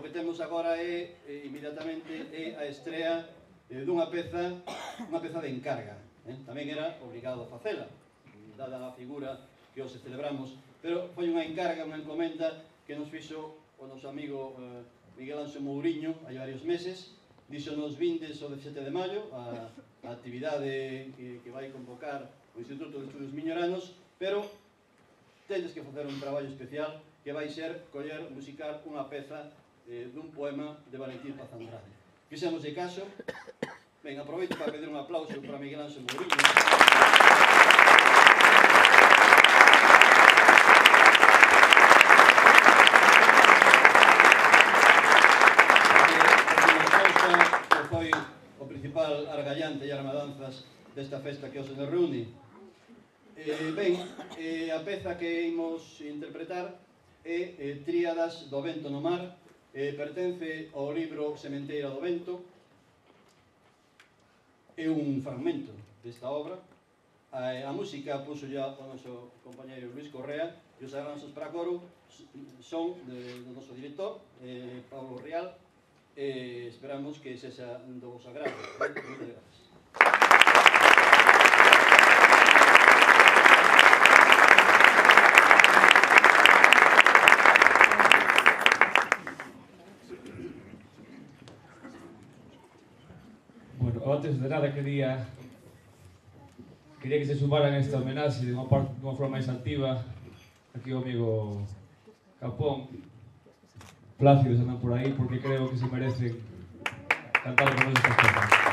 o que temos agora é, inmediatamente, é a estrea dunha peza de encarga. Tamén era obligado a facela, dada a figura que hoxe celebramos, pero foi unha encarga, unha encomenda que nos fixo o noso amigo Miguel Anxo Mouriño hai varios meses. Díxonos vindes o 17 de maio a actividade que vai convocar o Instituto de Estudios Miñoranos, pero tedes que facer un traballo especial que vai ser musicar unha peza dun poema de Valentín Paz Andrade. Fixemos de caso. Ben, aproveito para pedir un aplauso para Miguel Anxo Mouriño. Que foi o principal argallante e armadanzas desta festa que hoxe nos reúne. Ben, a peza que imos interpretar é Tríadas do vento no mar, pertence ao libro Sementeira do vento. É un fragmento desta obra. A música puxo ya o noso compañeiro Luis Correa e os arranxos para coro son do noso director, Pablo Rial. Esperamos que sexa do vosso agrado. Moitas gracias. Antes de nada quería que se sumaran a esta homenaxe de unha forma máis activa aquí o amigo Capón, Plácidos andan por aí porque creo que se merecen cantar con estas cosas.